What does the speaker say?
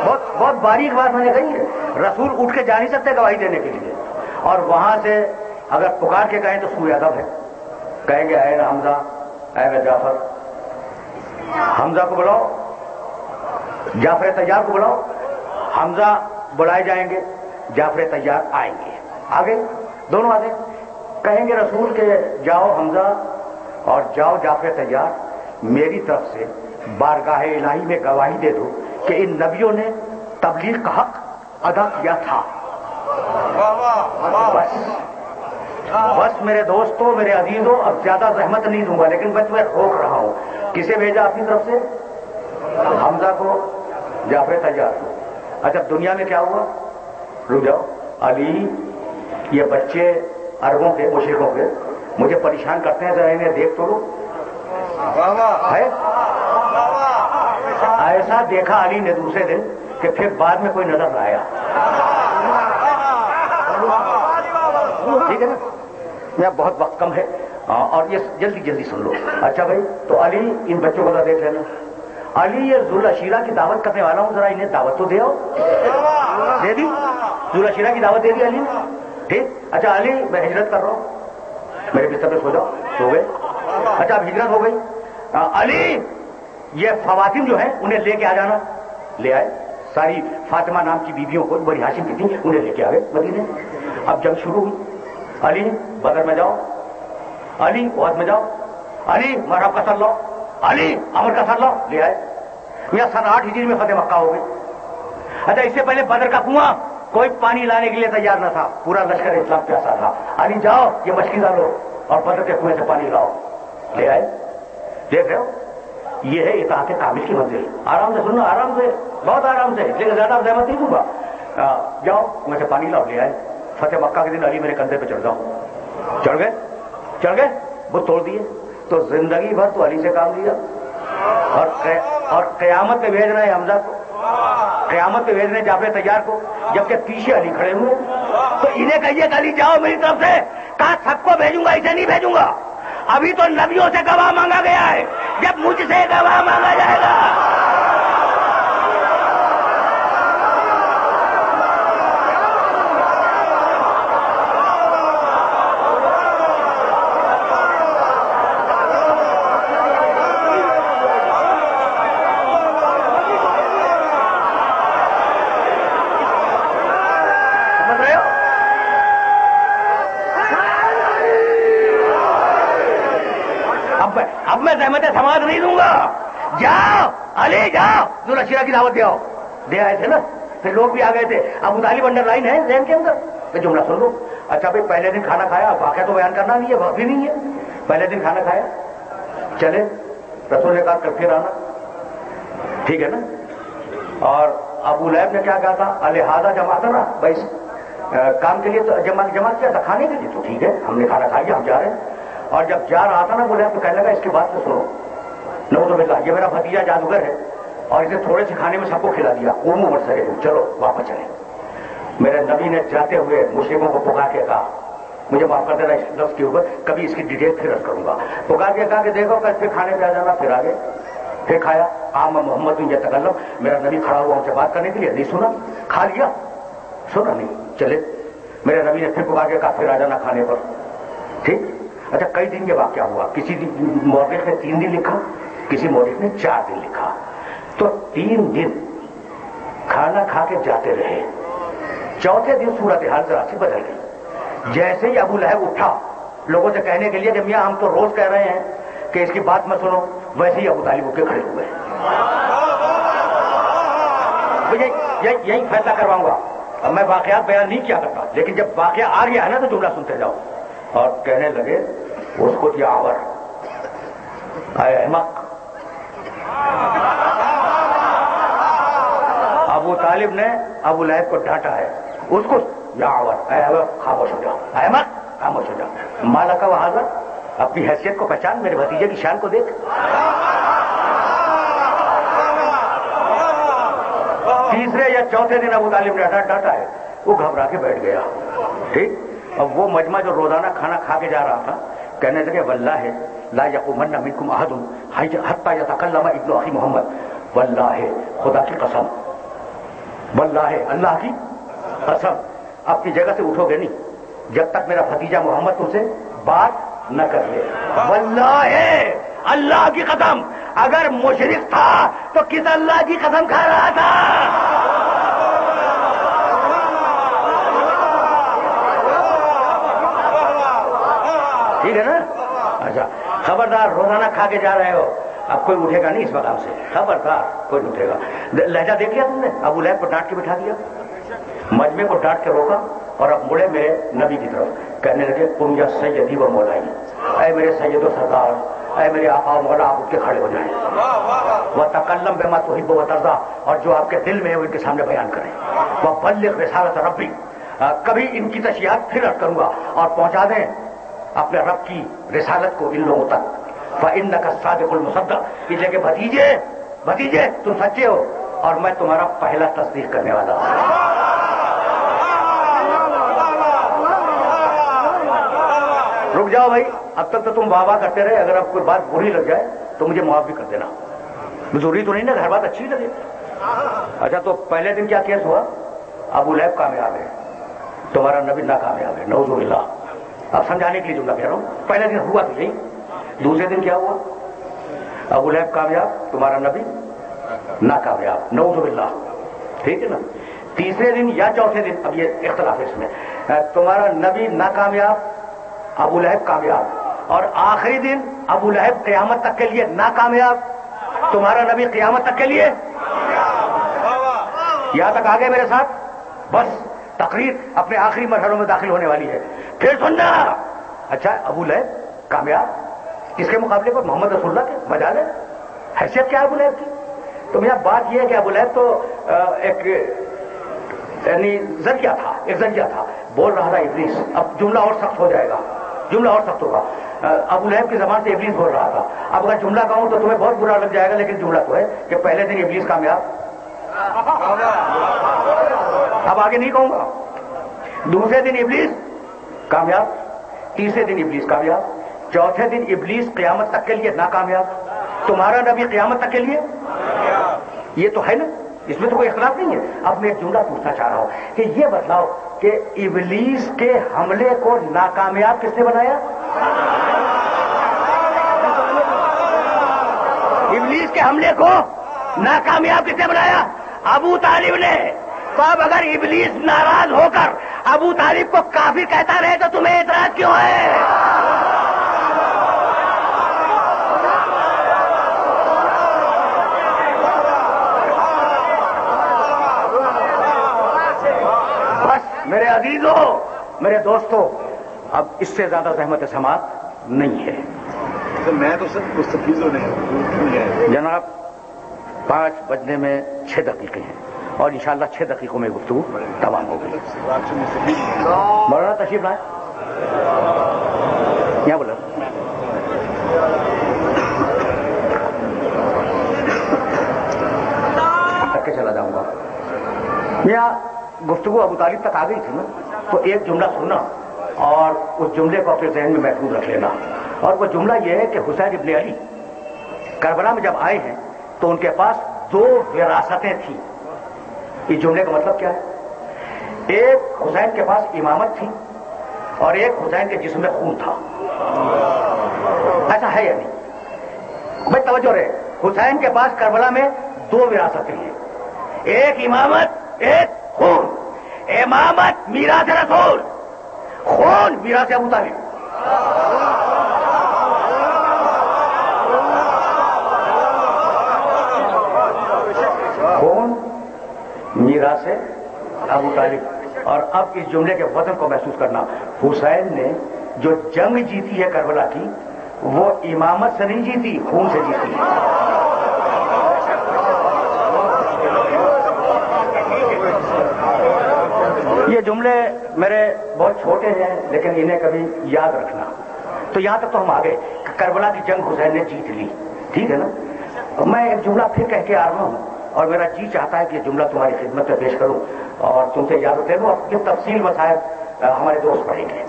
बहुत बहुत बारीक बात मैंने कही है। रसूल उठ के जा नहीं सकते गवाही देने के लिए, और वहां से अगर पुकार के कहें तो सूर्य अदब है, कहेंगे ऐ ना हमजा, ऐ ना जाफर। हमजा को बुलाओ, जाफर तैयार को बुलाओ। हमजा बुलाए जाएंगे, जाफर तैयार आएंगे, आगे दोनों आते कहेंगे रसूल के जाओ हमजा और जाओ जाफर तैयार, मेरी तरफ से बारगाह इलाही में गवाही दे दो कि इन नबियों ने तबलीग का हक अदा किया था। बस मेरे दोस्तों, मेरे अजीजों, अब ज्यादा जहमत नहीं दूंगा, लेकिन बस मैं रोक रहा हूं। किसे भेजा अपनी तरफ से? हमजा को, जाफर तैयार को। अच्छा, दुनिया में क्या हुआ? रुक जाओ। अली, ये बच्चे अरबों के, मुशरिकों के मुझे परेशान करते हैं, जरा इन्हें देख तो लो। है ऐसा देखा अली ने दूसरे दिन कि फिर बाद में कोई नजर न आया। ठीक है ना? मैं बहुत वक्त कम है और ये जल्दी जल्दी सुन लो। अच्छा भाई, तो अली इन बच्चों को देख लेना। अली, ये जुल अशीरा की दावत करने वाला हूं, जरा इन्हें दावत तो दे आओ। दे दी जुल अशीरा की दावत, दे दी अली। ठीक। अच्छा अली, मैं हिजरत कर रहा हूं, मेरे बिस्तर पे सो जाओ। सो गए। अच्छा, अब हिजरत हो गई। अली, ये फवातिन जो है उन्हें लेके आ जाना। ले आए। सारी फातिमा नाम की बीवियों को, बड़ी हाशिम की थी, उन्हें लेके आ गए मदीने। अब जंग शुरू हुई। अली, बदर में जाओ। अली, उहद में जाओ। अली, मरहब का सर लो। अली, अमर का सर लो। ले आए। यहाँ सन 8 हिजरी में फतेह मक्का हो गई। अच्छा, इससे पहले बदर का कुआं कोई पानी लाने के लिए तैयार न था, पूरा लश्कर इस्लाम प्यासा था। अली, जाओ ये मछली डालो और बदर के कुएं से पानी लाओ। ले आए। देख रहे हो, ये है इताअत कामिल की मंजिल। आराम से सुनना, आराम से, बहुत आराम से, लेकिन ज्यादा जहमत नहीं दूंगा। जाओ कुएं से पानी लाओ। ले आए। फतेह मक्का के दिन अली मेरे कंधे पे चढ़ जाओ। चढ़ गए, चढ़ गए, वो तोड़ दिए। तो जिंदगी भर तो अली से काम लिया, और कयामत पे भेज रहे हैं हमजा को, कयामत पे भेज रहे हैं जाफर तैयार को, जबकि पीछे अली खड़े हुए। तो इन्हें कहिए अली जाओ मेरी तरफ से। कहा सबको भेजूंगा, इसे नहीं भेजूंगा। अभी तो नबियों से गवाह मांगा गया है, जब मुझसे गवाह मांगा जाएगा। अब मैं ज़हमत समाज नहीं दूंगा। जाओ अली, जाओ जुल अशीरा की दावत दे आओ। दे आए थे ना, फिर लोग भी आ गए थे। अबू तालिब अंडर लाइन है जहन के अंदर। तो जुमला सुन लो। अच्छा भाई, पहले दिन खाना खाया, वाक़या तो बयान करना नहीं है, वक्त भी नहीं है। पहले दिन खाना खाया, चले, रसूल ने कहा कल फिर आना, ठीक है ना। और अबू लहब ने क्या कहा था? अलिहाजा जमाता ना भाई, काम के लिए तो जमा किया था, खाने के लिए तो ठीक है, हमने खाना खा लिया, हम जा रहे हैं। और जब जा रहा था ना बोले, तो कहने लगा इसकी बात तो सुनो, नऊज़ुबिल्लाह, ये मेरा भतीजा जादूगर है और इसे थोड़े से खाने में सबको खिला दिया। उम्र वर्षे, चलो वापस चले। मेरे नबी ने जाते हुए मुस्लिमों को पुकार के कहा, मुझे माफ कर देना इस लफ्ज़ के ऊपर, कभी इसकी डिटेल फिर अर्ज करूंगा। पुकार के कहा कि देखो कल फिर खाने पे आ जाना। फिर आगे, फिर खाया। आम मोहम्मद ये तकल्लम, मेरा नबी खड़ा हुआ उनसे बात करने के लिए, नहीं सुना, खा लिया, सुना नहीं, चले। मेरे नबी ने फिर पुकार के कहा फिर आ जाना खाने पर, ठीक। अच्छा, कई दिन के वाक़या हुआ। किसी मौलिक ने 3 दिन लिखा, किसी मौलिक ने 4 दिन लिखा। तो 3 दिन खाना खा के जाते रहे। चौथे दिन सूरत हाल जरा सी बदल गई। जैसे ही अबू लहब उठा लोगों से कहने के लिए कि मियां हम तो रोज कह रहे हैं कि इसकी बात मत सुनो, वैसे ही अबू तालिब उठ के खड़े हुए। यही फैसला करवाऊंगा। अब मैं वाकयात बयान नहीं किया करता, लेकिन जब वाकया आ गया है ना तो जुमला सुनते जाओ। और कहने लगे उसको दिया आवर, अहमक। अबू तालिब ने अबू लहब को डांटा है, उसको या आवर, अहमक खामोश हो जाओ, अहमक खामोश हो जाओ। माला का वहाजर, अपनी हैसियत को पहचान, मेरे भतीजे की शान को देख। तीसरे या चौथे दिन अबू तालिब ने डांटा है, वो घबरा के बैठ गया, ठीक। अब वो मजमा जो रोजाना खाना खा के जा रहा था, कहने लगे वल्लाह ला यक़ूमन्ना मिनकुम अहदुन हत्ता यतकल्लम इब्नु अखी मोहम्मद, वल्लाह खुदा की कसम واللہ اللہ کی قسم اپنی جگہ سے اٹھو گے نہیں جب تک میرا بھتیجا محمد تم سے بات نہ کر لے. واللہ اللہ کی قسم اگر مشرک تھا تو کس اللہ کی قسم کھا رہا تھا؟ ٹھیک ہے نا؟ اچھا خبردار روزانہ کھا کے جا رہے ہو اب کوئی اٹھے گا نہیں اس مقام سے, خبردار کوئی نہیں اٹھے گا. لہجہ دیکھ لیا تم نے؟ ابو لہب کو ڈانٹ کے بٹھا دیا, مجمع کو ڈانٹ کے روکا اور اب مڑے میرے نبی کی طرف کہنے لگے تم یا سیدی و مولائی, اے میرے سید و سردار, اے میرے آقا و مولا, آپ اٹھ کے کھڑے ہو جائیں. وتکلم بما تحب وترضى, اور جو آپ کے دل میں ہے وہ ان کے سامنے بیان کریں. وبلغ رسالت ربی, کبھی ان کی تشریحات پھر عرض کروں گا اور پہنچا دیں اپنے رب کی رسالت کو ان لوگوں تک. فإنک الصادق المصدق, اس لیے کہ بھتیجے تم سچے ہو اور میں تمہارا پہلا تصدیق کرنے والا ہوں. رک جاؤ بھائی, اب تک تو تم واہ واہ کرتے رہے, اگر اب کوئی بات بری لگ جائے تو مجھے معاف بھی کر دینا, ضروری تو نہیں نا ہر بات اچھی لگے. اچھا تو پہلے دن کیا کیس ہوا؟ ابو لہب کامیاب ہے, تمہارا نبی ناکامیاب ہے, نعوذ باللہ. اب سمجھانے کے لیے جملہ کہہ رہا ہوں, پہلے دن ہوا تو یہی. دوسرے دن کیا ہوا؟ ابو لہب کامیاب, تمہارا نبی ناکامیاب, نعوذ باللہ. ٹھیک ہے نا؟ تیسرے دن یا چوتھے دن, اب یہ اختلاف ہے اس میں, تمہارا نبی ناکامیاب, ابو لہب کامیاب, اور آخری دن ابو لہب قیامت تک کے لیے ناکامیاب, تمہارا نبی قیامت تک کے لیے. یہاں تک آگے میرے ساتھ؟ بس تقریر اپنے آخری مرحلوں میں داخل ہونے والی ہے. پھر سننا. اچھا ابو لہب کامیاب, اس کے مقابلے پر محمد رسول اللہ کے مجال ہے, حیثیت کیا ہے ابو لہب کی؟ تو میرا بات یہ ہے کہ ابو لہب تو ایک یعنی ذریعہ تھا, بول رہا تھا ابلیس. اب جملہ اور سخت ہو جائے گا, جملہ اور سخت ہوگا. ابو لہب کی زبان سے ابلیس بول رہا تھا. اب اگر جملہ کہوں تو تمہیں بہت برا لگ جائے گا, لیکن جملہ تو ہے کہ پہلے دن ابلیس کامیاب. اب آگے نہیں کہوں گا. دوسرے دن ابلیس کامیاب, تیسرے دن ابلیس کامیاب, چوتھے دن ابلیس قیامت تک کے لیے ناکامیاب, تمہارا نبی قیامت تک کے لیے. یہ تو ہے نا, اس میں تو کوئی اختلاف نہیں ہے. اب میں ایک جملہ پوچھنا چاہ رہا ہوں کہ یہ بتلاؤ کہ ابلیس کے حملے کو ناکامیاب کس نے بنایا؟ ابلیس کے حملے کو ناکامیاب کس نے بنایا؟ ابو طالب نے. تو اب اگر ابلیس ناراض ہو کر ابو طالب کو کافر کہتا رہے تو تمہیں اعتراض کیوں ہے؟ بس میرے عزیزوں, میرے دوستوں, اب اس سے زیادہ زحمت سماعت نہیں ہے. میں تو سر مستفیضوں نے جناب 5 بجنے میں 6 دقیقے ہیں اور انشاءاللہ 6 دقیقوں میں گفتگو تمام ہوگی. مولانا تشریف لائیں. یہاں بولا کر کے چلا جاؤں گا. یہاں گفتگو ابو طالب تک آ گئی تھی نا, تو ایک جملہ سننا اور اس جملے کو اپنے ذہن میں محفوظ رکھ لینا. اور وہ جملہ یہ ہے کہ حسین ابن علی کربلا میں جب آئے ہیں تو ان کے پاس 2 وراثتیں تھیں. اس جملے کا مطلب کیا ہے؟ ایک حسین کے پاس امامت تھی اور ایک حسین کے جسم میں خون تھا. ایسا ہے یا نہیں بھائی؟ توجہ رہے, حسین کے پاس کربلا میں 2 وراثتیں ہیں, ایک امامت ایک خون. امامت میراث رسول, خون میراث ابو طالب. خون میراث ابو طالب. اور اب اس جملے کے وزن کو محسوس کرنا. حسین نے جو جنگ جیتی ہے کربلا کی, وہ امامت سے نہیں جیتی, خون سے جیتی ہے. یہ جملے میرے بہت چھوٹے ہیں لیکن انہیں کبھی یاد رکھنا. تو یہاں تک تو ہم آ گئے کہ کربلا کی جنگ حسین نے جیت لی, ٹھیک ہے نا. میں ایک جملہ پھر کہہ کے آ رہا ہوں اور میرا جی چاہتا ہے کہ یہ جملہ تمہاری خدمت میں پیش کروں اور تم سے یاد رکھے. اور یہ تفصیل مسائل ہمارے دوست پڑھیں گے.